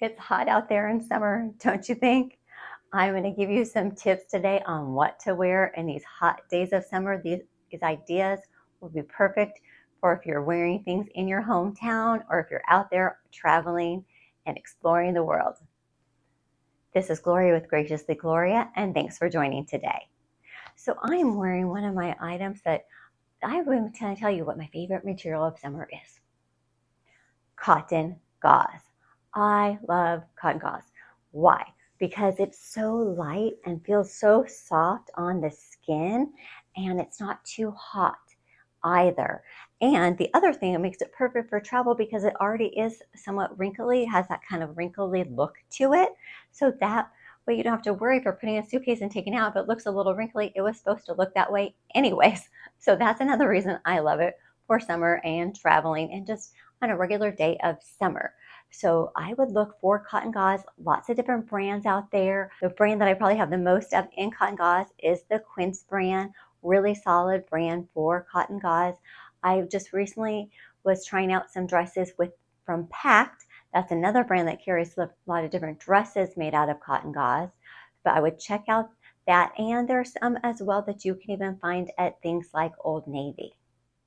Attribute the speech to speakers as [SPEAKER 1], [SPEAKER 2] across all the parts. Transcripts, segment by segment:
[SPEAKER 1] It's hot out there in summer, don't you think? I'm going to give you some tips today on what to wear in these hot days of summer. These ideas will be perfect for if you're wearing things in your hometown or if you're out there traveling and exploring the world. This is Gloria with Graciously Gloria, and thanks for joining today. So I am wearing one of my items that I'm going to tell you what my favorite material of summer is. Cotton gauze. I love cotton gauze. Why? Because it's so light and feels so soft on the skin, and it's not too hot either. And the other thing, it makes it perfect for travel because it already is somewhat wrinkly, has that kind of wrinkly look to it. So that way you don't have to worry if you're putting a suitcase and taking it out, if it looks a little wrinkly, it was supposed to look that way anyways. So that's another reason I love it for summer and traveling and just on a regular day of summer. So I would look for cotton gauze, lots of different brands out there. The brand that I probably have the most of in cotton gauze is the Quince brand, really solid brand for cotton gauze. I just recently was trying out some dresses from Pact. That's another brand that carries a lot of different dresses made out of cotton gauze. But I would check out that, and there's some as well that you can even find at things like Old Navy.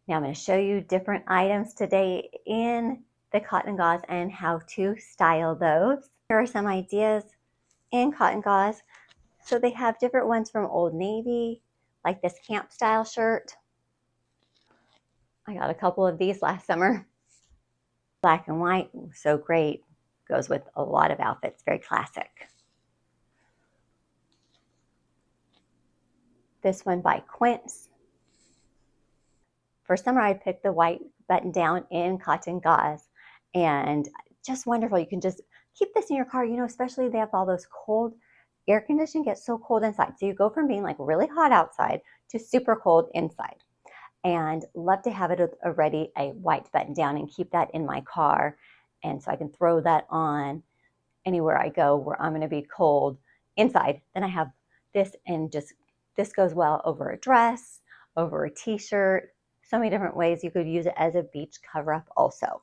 [SPEAKER 1] Now I'm going to show you different items today in the cotton gauze and how to style those. Here are some ideas in cotton gauze. So they have different ones from Old Navy, like this camp style shirt. I got a couple of these last summer. Black and white, so great. Goes with a lot of outfits, very classic. This one by Quince. For summer, I picked the white button down in cotton gauze, and just wonderful. You can just keep this in your car, especially they have all those cold, air conditioning gets so cold inside. So you go from being like really hot outside to super cold inside. And love to have it already a white button down and keep that in my car. And so I can throw that on anywhere I go where I'm going to be cold inside. Then I have this, and this goes well over a dress, over a t-shirt. So many different ways you could use it as a beach cover-up also.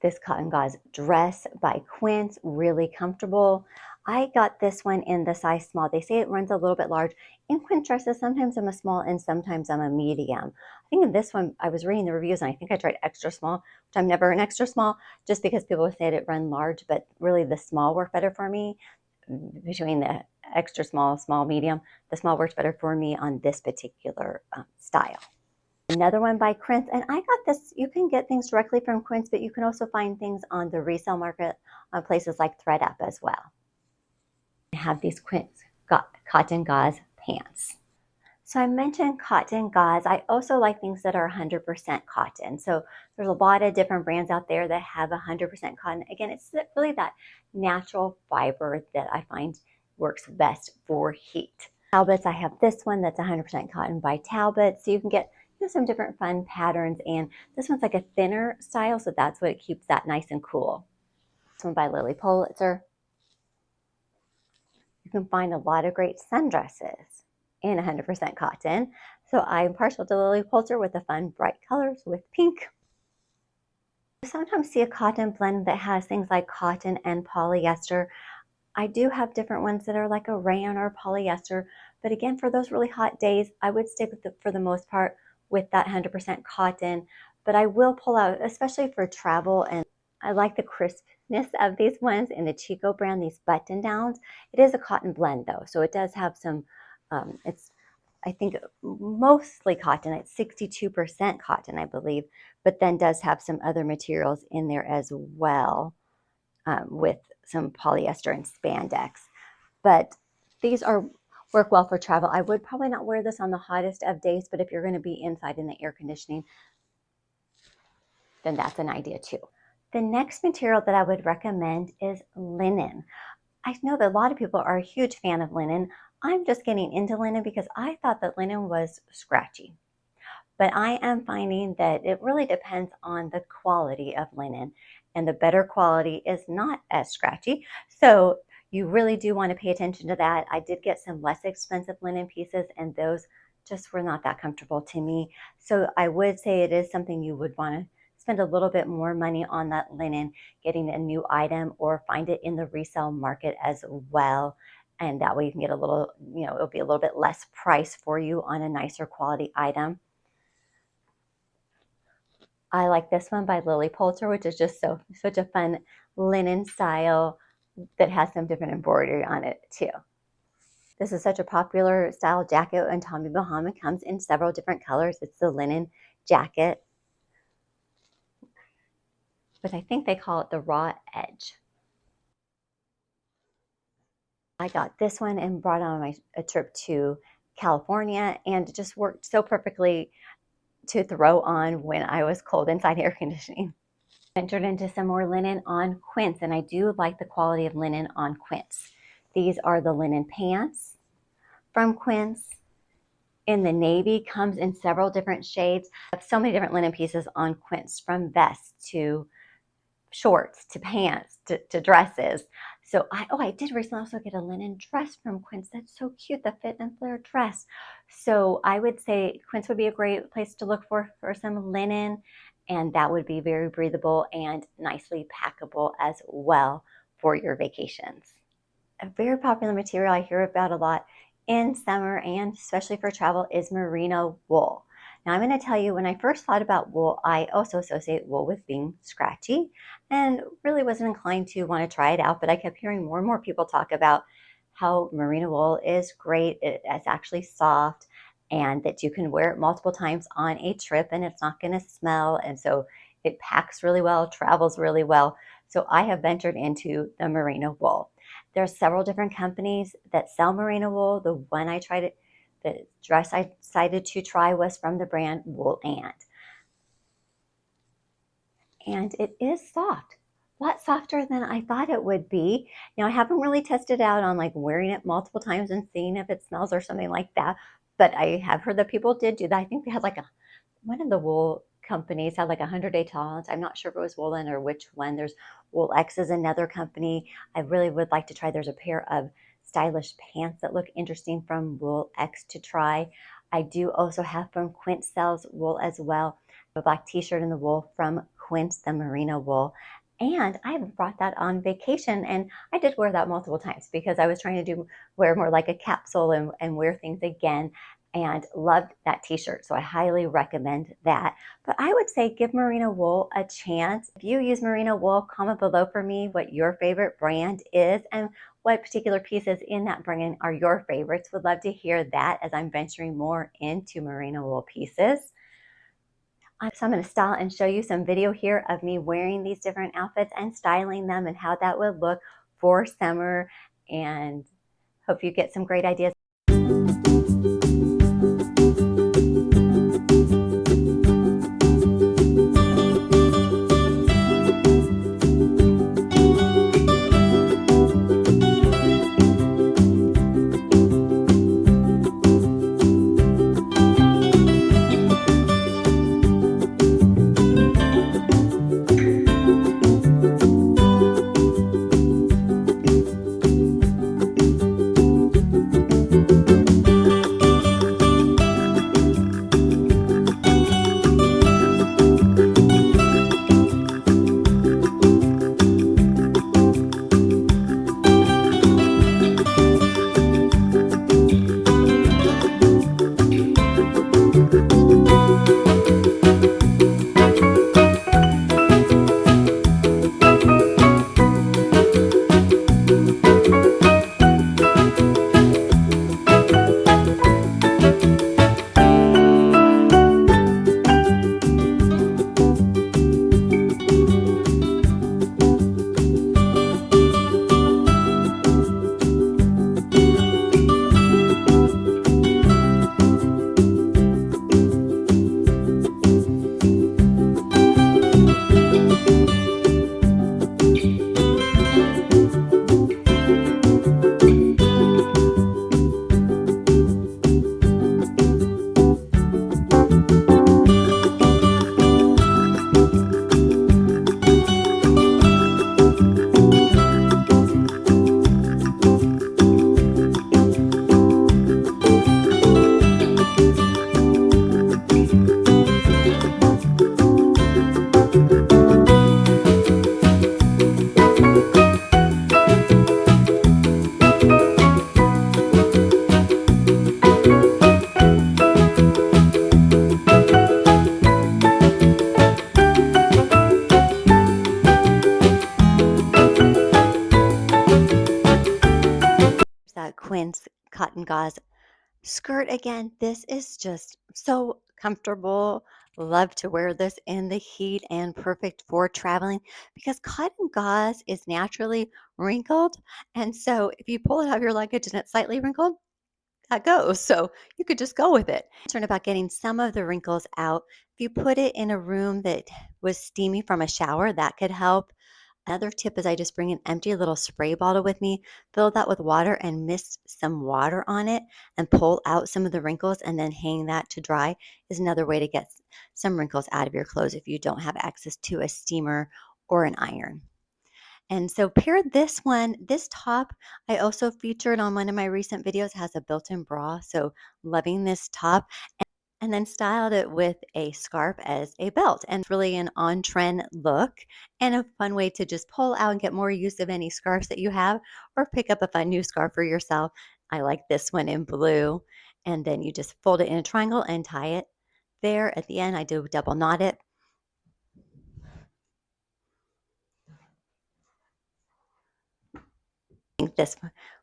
[SPEAKER 1] This cotton gauze dress by Quince, really comfortable. I got this one in the size small. They say it runs a little bit large. In Quince dresses, sometimes I'm a small and sometimes I'm a medium. I think in this one, I was reading the reviews and I think I tried extra small, which I'm never an extra small, just because people say it run large, but really the small worked better for me. Between the extra small, small, medium, the small works better for me on this particular style. Another one by Quince, and I got this, you can get things directly from Quince, but you can also find things on the resale market on places like ThreadUp as well. I have these Quince cotton gauze pants. So I mentioned cotton gauze. I also like things that are 100% cotton. So there's a lot of different brands out there that have 100% cotton. Again, it's really that natural fiber that I find works best for heat. Talbots, I have this one that's 100% cotton by Talbot. So you can get some different fun patterns, and this one's like a thinner style, so that's what it keeps that nice and cool. This one by Lily Pulitzer. You can find a lot of great sundresses in 100% cotton. So I'm partial to Lily Pulitzer with the fun bright colors with pink. You sometimes see a cotton blend that has things like cotton and polyester. I do have different ones that are like a rayon or polyester, but again, for those really hot days, I would stick with for the most part with that 100% cotton, but I will pull out, especially for travel, and I like the crispness of these ones in the Chico brand, these button downs. It is a cotton blend though, so it does have some, it's, I think, mostly cotton. It's 62% cotton, I believe, but then does have some other materials in there as well, with some polyester and spandex. But these work well for travel. I would probably not wear this on the hottest of days, but if you're going to be inside in the air conditioning, then that's an idea too. The next material that I would recommend is linen. I know that a lot of people are a huge fan of linen. I'm just getting into linen because I thought that linen was scratchy. But I am finding that it really depends on the quality of linen, and the better quality is not as scratchy. So you really do want to pay attention to that. I did get some less expensive linen pieces, and those just were not that comfortable to me. So I would say it is something you would want to spend a little bit more money on that linen, getting a new item, or find it in the resale market as well. And that way you can get a little, it'll be a little bit less price for you on a nicer quality item. I like this one by Lily Poulter, which is just such a fun linen style that has some different embroidery on it too. This is such a popular style jacket, and Tommy Bahama comes in several different colors. It's the linen jacket, but I think they call it the raw edge. I got this one and brought it on a trip to California, and it just worked so perfectly to throw on when I was cold inside air conditioning. Entered into some more linen on Quince, and I do like the quality of linen on Quince. These are the linen pants from Quince in the navy, comes in several different shades. I have so many different linen pieces on Quince, from vests to shorts to pants to dresses. So I did recently also get a linen dress from Quince. That's so cute, the fit and flare dress. So I would say Quince would be a great place to look for some linen, and that would be very breathable and nicely packable as well for your vacations. A very popular material I hear about a lot in summer, and especially for travel, is merino wool. Now, I'm going to tell you, when I first thought about wool, I also associate wool with being scratchy and really wasn't inclined to want to try it out, but I kept hearing more and more people talk about how merino wool is great. It's actually soft, and that you can wear it multiple times on a trip and it's not going to smell. And so it packs really well, travels really well. So I have ventured into the merino wool. There are several different companies that sell merino wool. The one I tried it, the dress I decided to try was from the brand Wool and it is soft, a lot softer than I thought it would be. Now, I haven't really tested out on like wearing it multiple times and seeing if it smells or something like that, but I have heard that people did do that. I think they had like one of the wool companies had like a 100-day tolerance. I'm not sure if it was Woolen or which one. There's Wool X is another company I really would like to try. There's a pair of stylish pants that look interesting from Wool X to try. I do also have from Quince sells wool as well. A black t-shirt in the wool from Quince, the merino wool. And I brought that on vacation, and I did wear that multiple times because I was trying to wear more like a capsule and wear things again, and loved that t-shirt. So I highly recommend that. But I would say give merino wool a chance. If you use merino wool, comment below for me what your favorite brand is and what particular pieces in that brand are your favorites. Would love to hear that as I'm venturing more into merino wool pieces. So I'm going to style and show you some video here of me wearing these different outfits and styling them and how that would look for summer, and hope you get some great ideas. twins cotton gauze skirt again. This is just so comfortable. Love to wear this in the heat and perfect for traveling because cotton gauze is naturally wrinkled. And so if you pull it out of your luggage and it's slightly wrinkled, that goes. So you could just go with it. Concerned about getting some of the wrinkles out. If you put it in a room that was steamy from a shower, that could help. Another tip is I just bring an empty little spray bottle with me, fill that with water and mist some water on it and pull out some of the wrinkles and then hang that to dry is another way to get some wrinkles out of your clothes if you don't have access to a steamer or an iron. And so pair this top I also featured on one of my recent videos has a built-in bra. So loving this top and then styled it with a scarf as a belt. And it's really an on-trend look and a fun way to just pull out and get more use of any scarves that you have or pick up a fun new scarf for yourself. I like this one in blue. And then you just fold it in a triangle and tie it there. At the end, I do double knot it. I think this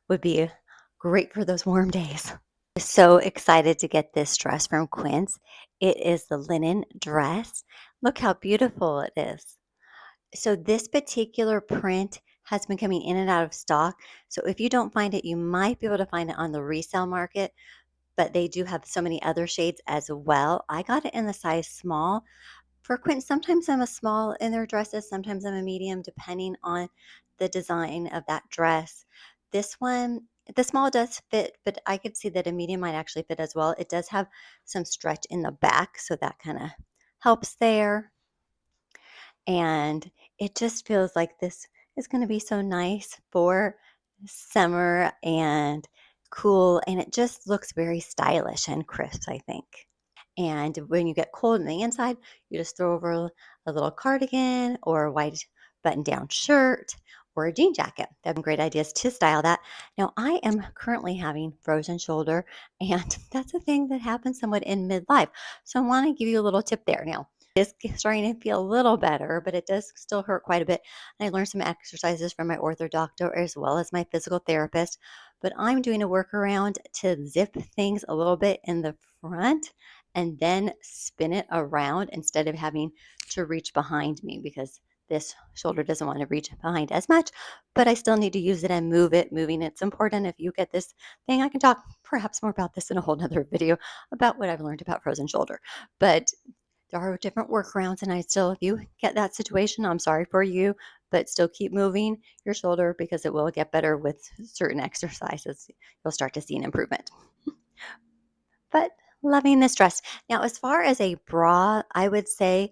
[SPEAKER 1] would be great for those warm days. So excited to get this dress from Quince. It is the linen dress. Look how beautiful it is. So this particular print has been coming in and out of stock. So if you don't find it, you might be able to find it on the resale market, but they do have so many other shades as well. I got it in the size small. For Quince, sometimes I'm a small in their dresses, sometimes I'm a medium, depending on the design of that dress. This one, the small does fit, but I could see that a medium might actually fit as well. It does have some stretch in the back, so that kind of helps there. And it just feels like this is going to be so nice for summer and cool. And it just looks very stylish and crisp, I think. And when you get cold on the inside, you just throw over a little cardigan or a white button down shirt or a jean jacket. They have great ideas to style that. Now, I am currently having frozen shoulder, and that's a thing that happens somewhat in midlife. So I want to give you a little tip there. Now, it's starting to feel a little better, but it does still hurt quite a bit. And I learned some exercises from my ortho doctor as well as my physical therapist. But I'm doing a workaround to zip things a little bit in the front and then spin it around instead of having to reach behind me because this shoulder doesn't want to reach behind as much, but I still need to use it and move it. Moving it's important. If you get this thing, I can talk perhaps more about this in a whole nother video about what I've learned about frozen shoulder. But there are different workarounds, and I still, if you get that situation, I'm sorry for you, but still keep moving your shoulder because it will get better with certain exercises. You'll start to see an improvement. But loving this dress. Now, as far as a bra, I would say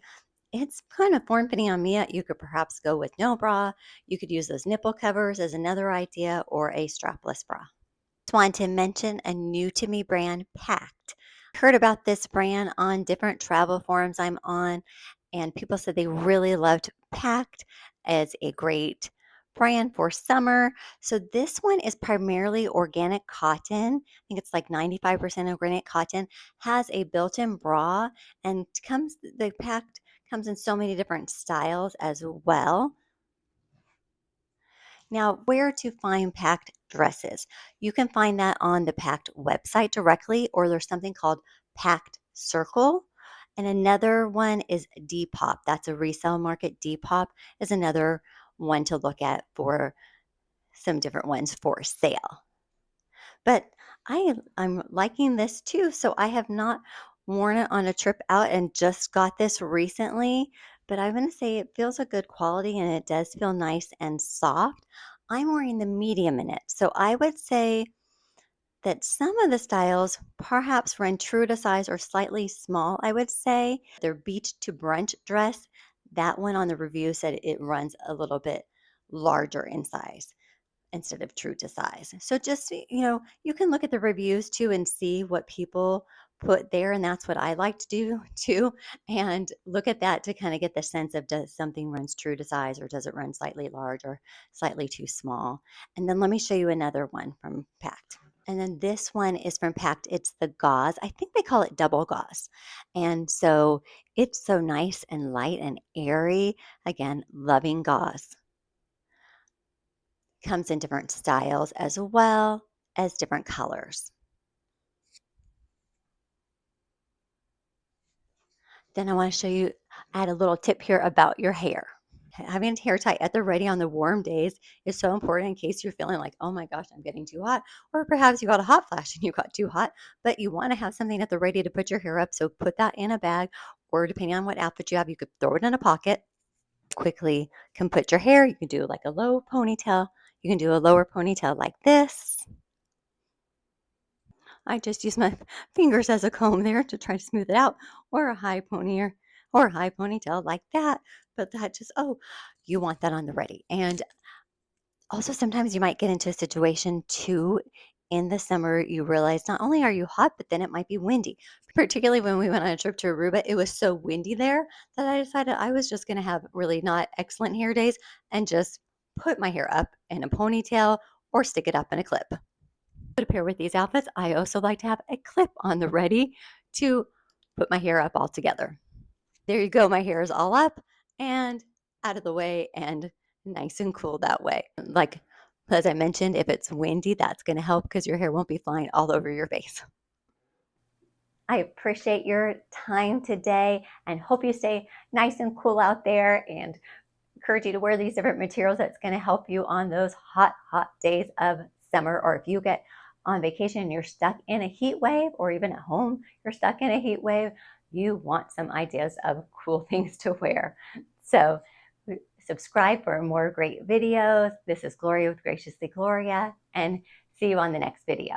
[SPEAKER 1] it's kind of form fitting on me. You could perhaps go with no bra. You could use those nipple covers as another idea or a strapless bra. Just wanted to mention a new to me brand, Packed. Heard about this brand on different travel forums I'm on, and people said they really loved Packed as a great brand for summer. So this one is primarily organic cotton. I think it's like 95% organic cotton, has a built-in bra, and the Packed comes in so many different styles as well. Now, where to find Packed dresses? You can find that on the Packed website directly, or there's something called Packed Circle. And another one is Depop. That's a resale market. Depop is another one to look at for some different ones for sale. But I'm liking this too. So I have not worn it on a trip out and just got this recently, but I'm going to say it feels a good quality and it does feel nice and soft. I'm wearing the medium in it. So I would say that some of the styles perhaps run true to size or slightly small, I would say. Their beach to brunch dress, that one on the review said it runs a little bit larger in size instead of true to size. So just, you can look at the reviews too and see what people put there. And that's what I like to do too. And look at that to kind of get the sense of does something runs true to size or does it run slightly large or slightly too small. And then let me show you another one from Packed. And then this one is from Packed. It's the gauze. I think they call it double gauze. And so it's so nice and light and airy. Again, loving gauze. Comes in different styles as well. as different colors. Then I want to show you, add a little tip here about your hair. Having hair tie at the ready on the warm days is so important in case you're feeling like, oh my gosh, I'm getting too hot. Or perhaps you got a hot flash and you got too hot, but you want to have something at the ready to put your hair up. So put that in a bag, or depending on what outfit you have, you could throw it in a pocket. Quickly can put your hair. You can do like a low ponytail. You can do a lower ponytail like this. I just use my fingers as a comb there to try to smooth it out, or a high pony or a high ponytail like that. But that just, oh, you want that on the ready. And also, sometimes you might get into a situation too in the summer. You realize not only are you hot, but then it might be windy. Particularly when we went on a trip to Aruba, it was so windy there that I decided I was just going to have really not excellent hair days and just put my hair up in a ponytail or stick it up in a clip. To pair with these outfits, I also like to have a clip on the ready to put my hair up all together. There you go. My hair is all up and out of the way and nice and cool that way. Like, as I mentioned, if it's windy, that's going to help because your hair won't be flying all over your face. I appreciate your time today and hope you stay nice and cool out there, and encourage you to wear these different materials. That's going to help you on those hot, hot days of summer. Or if you get on vacation and you're stuck in a heat wave, or even at home, you're stuck in a heat wave, you want some ideas of cool things to wear. So subscribe for more great videos. This is Gloria with Graciously Gloria, and see you on the next video.